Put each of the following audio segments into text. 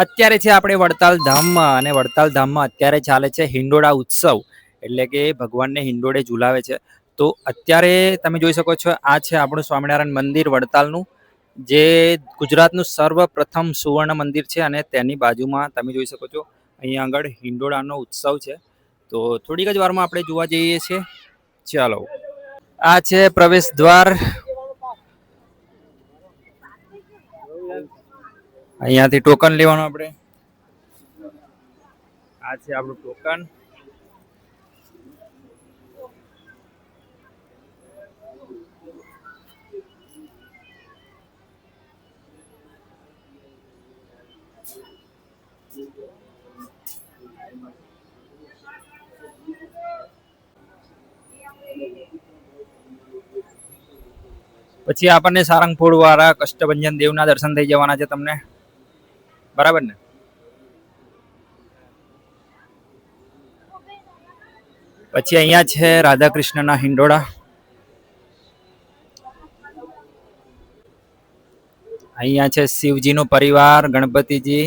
અત્યારે છે આપણે વડતાલ ધામમાં, અને વડતાલ ધામમાં અત્યારે ચાલે છે હિંડોળા ઉત્સવ, એટલે કે ભગવાનને હિંડોળે ઝુલાવે છે. તો અત્યારે તમે જોઈ શકો છો, આ છે આપણું સ્વામિનારાયણ મંદિર વડતાલનું, જે ગુજરાતનું સર્વપ્રથમ સુવર્ણ મંદિર છે. અને તેની બાજુમાં તમે જોઈ શકો છો અહીંયા આગળ હિંડોળાનો ઉત્સવ છે. તો થોડીક જ વારમાં આપણે જોવા જઈએ છીએ. ચાલો, આ છે પ્રવેશ દ્વાર. અહીંયાથી ટોકન લેવાનું આપણે. આ છે આપણું ટોકન. પછી આપણને સારંગપુર વાળા કષ્ટભંજન દેવના દર્શન થઈ જવાના છે તમને, બરાબર ને? પછી અહીંયા છે રાધા કૃષ્ણના હિંડોળા. અહીંયા છે શિવજીનો પરિવાર, ગણપતિજી,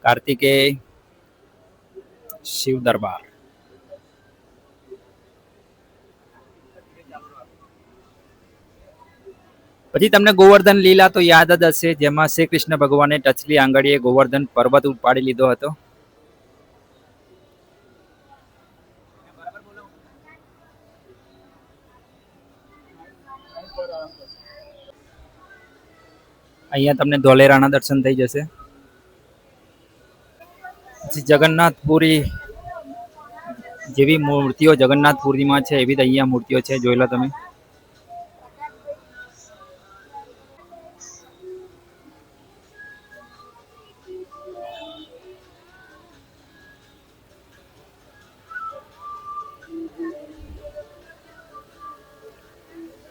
કાર્તિકેય, શિવ દરબાર. પછી તમને ગોવર્ધન લીલા તો યાદ જ હશે, જેમાં શ્રી કૃષ્ણ ભગવાને ટચલી આંગળીએ ગોવર્ધન પર્વત ઉપાડી લીધો હતો. અહીંયા તમને ધોલેરાના દર્શન થઈ જશે. પછી જગન્નાથપુરી જેવી મૂર્તિઓ જગન્નાથપુરીમાં છે, એવી જ અહીંયા મૂર્તિઓ છે, જોઈ લો તમે.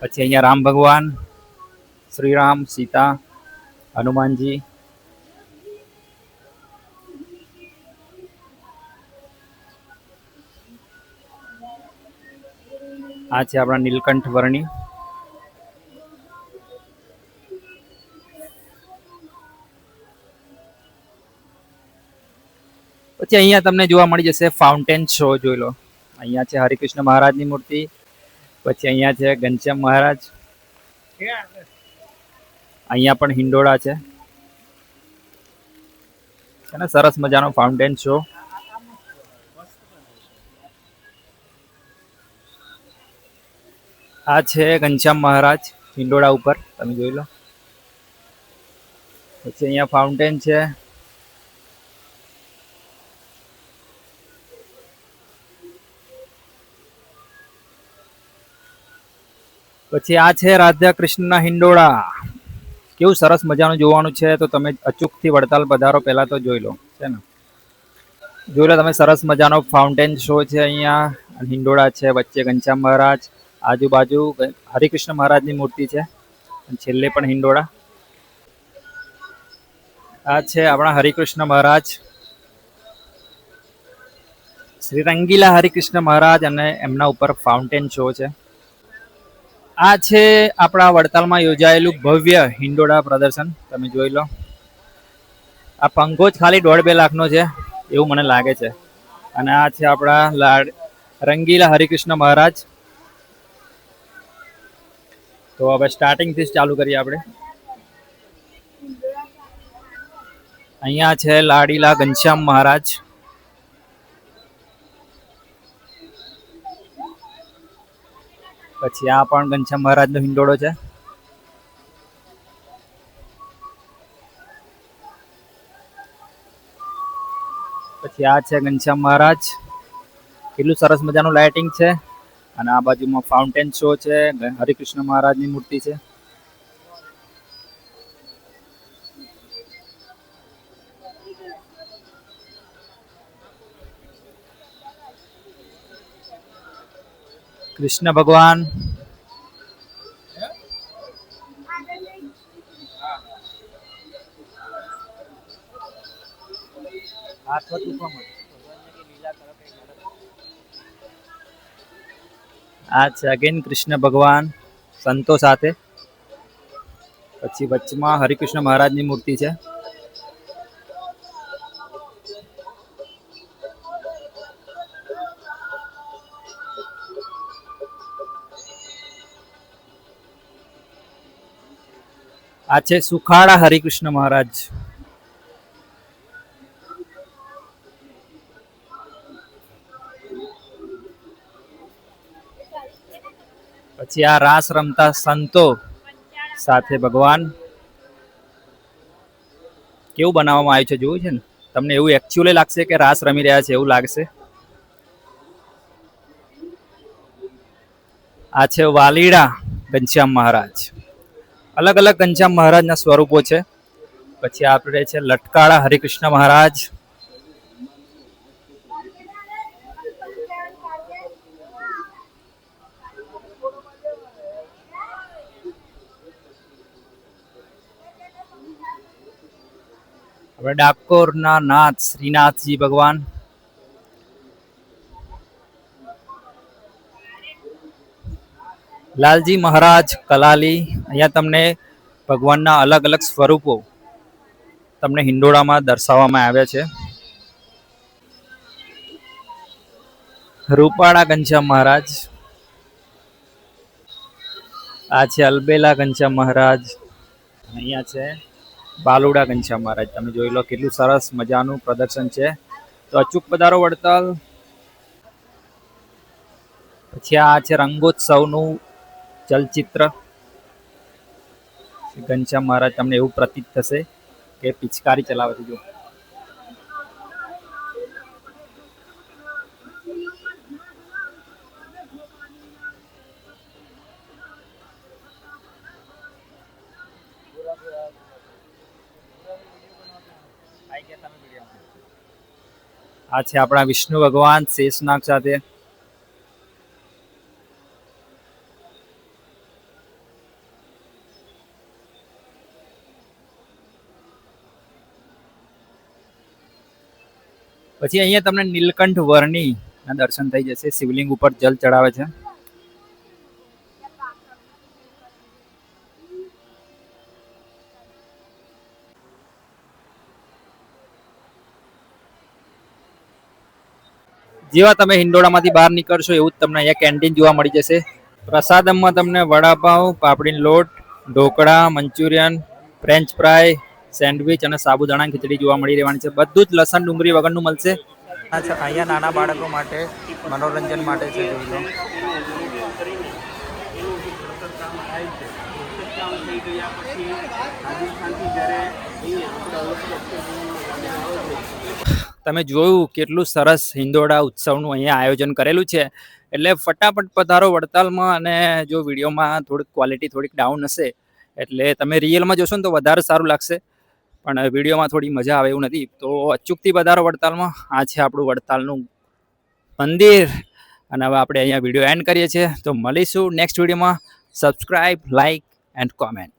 પછી અહીંયા રામ ભગવાન, શ્રીરામ, સીતા, હનુમાનજી. આ છે આપણા નીલકંઠ વર્ણી. પછી અહીંયા તમને જોવા મળી જશે ફાઉન્ટેન શો, જોઈ લો. અહીંયા છે હરિકૃષ્ણ મહારાજની મૂર્તિ. પછી અહીંયા છે ઘનશ્યામ મહારાજ. અહીંયા પણ હિંડોળા છે, સરસ મજાનો ફાઉન્ટેન શો. આ છે ઘનશ્યામ મહારાજ હિંડોળા ઉપર, તમે જોઈ લો. પછી અહીંયા ફાઉન્ટેન છે. પછી આ છે રાધા કૃષ્ણના હિંડોળા. કેવું સરસ મજાનું જોવાનું છે, તો તમે અચૂકથી વડતાલ પધારો, પહેલા તો જોઈ લો, છે ને. જોઈ લો તમે, સરસ મજાનો ફાઉન્ટેન શો છે. અહીંયા હિંડોળા છે, વચ્ચે ઘનશ્યામ મહારાજ, આજુબાજુ હરિકૃષ્ણ મહારાજની મૂર્તિ છે, છેલ્લે પણ હિંડોળા. આ છે આપણા હરિકૃષ્ણ મહારાજ, શ્રી રંગીલા હરિકૃષ્ણ મહારાજ, અને એમના ઉપર ફાઉન્ટેન શો છે. આ છે આપણા વડતાલમાં યોજાયેલું ભવ્ય હિંડોળા પ્રદર્શન, તમે જોઈ લો. આ પંખો જ ખાલી 1.5-2 લાખનો છે એવું મને લાગે છે. અને આ છે આપણા રંગીલા હરિકૃષ્ણ મહારાજ. તો હવે સ્ટાર્ટિંગથી જ ચાલુ કરીએ આપણે. અહીંયા છે લાડીલા ઘનશ્યામ મહારાજ. પછી આ પણ ઘનશ્યામ મહારાજનો હિંડોળો છે. પછી આ છે ઘનશ્યામ મહારાજ. કેટલું સરસ મજાનું લાઇટિંગ છે. અને આ બાજુમાં ફાઉન્ટેન શો છે, હરિકૃષ્ણ મહારાજની મૂર્તિ છે. કૃષ્ણ ભગવાન. આ છે અગેન કૃષ્ણ ભગવાન સંતો સાથે. પછી વચમાં હરિકૃષ્ણ મહારાજની મૂર્તિ છે. આ છે સુખાડા હરિકૃષ્ણ મહારાજ. પછી આ રાસ રમતા સંતો સાથે ભગવાન કેવું બનાવવામાં આવ્યું છે જોયું છે ને? તમને એવું એકચ્યુઅલી લાગશે કે રાસ રમી રહ્યા છે એવું લાગશે. આ છે વાલીડા ઘનશ્યામ મહારાજ. અલગ અલગ ઘનશ્યામ મહારાજના સ્વરૂપો છે. પછી આપણે છે લટકાળા હરિકૃષ્ણ મહારાજ. હવે ડાકોરના નાથ શ્રીનાથજી ભગવાન. લાલજી મહારાજ કલાલી. અહીંયા તમને ભગવાનના અલગ અલગ સ્વરૂપો તમને હિંડોળામાં દર્શાવવામાં આવ્યા છે. રૂપાળા ઘનશ્યામ મહારાજ. આ છે અલબેલા ઘનશ્યામ મહારાજ. અહીંયા છે બાલુડા ઘનશ્યામ મહારાજ. તમે જોઈ લો કેટલું સરસ મજાનું પ્રદર્શન છે. તો અચૂક પધારો વડતાલ. પછી આ છે રંગોત્સવનું ચલચિત્ર. ઘનશ્યામ મહારાજ તમને એવું પ્રતીત થશે કે પિચકારી ચલાવે છે. જો આ છે આપણા વિષ્ણુ ભગવાન શેષનાગ સાથે. પછી અહીંયા તમને નીલકંઠ વર્ણી ના દર્શન થઈ જશે. શિવલિંગ ઉપર જલ ચડાવે છે. જેવા તમે હિંડોળામાંથી બહાર નીકળશો એવું જ તમને અહીંયા કેન્ટીન જોવા મળી જશે. પ્રસાદમમાં તમને વડાપાઉં, પાપડીનો લોટ, dhokla, Manchurian, French fry, sandwich અને સાબુદાણા ખીચડી જોવા મળી રહેવાની છે. બધું જ લસણ ડુંગળી વગરનું મળશે. અહીંયા નાના બાળકો માટે મનોરંજન માટે છે. જોઈ લો તમે જોયું કેટલું સરસ હિંડોળા ઉત્સવનું અહીંયા આયોજન કરેલું છે. એટલે ફટાફટ પધારો વડતાલમાં. અને જો વિડીયોમાં થોડીક ક્વોલિટી થોડીક ડાઉન હશે એટલે તમે રિયલમાં જોશો ને તો વધારે સારું લાગશે. પણ વિડીયોમાં થોડી મજા આવે એવું નથી. તો અચૂકથી પધારો વડતાલમાં. આ છે આપણું વડતાલનું મંદિર. અને હવે આપણે અહીંયા વિડીયો એન્ડ કરીએ છીએ. તો મળીશું નેક્સ્ટ વિડીયોમાં. Subscribe, like and comment.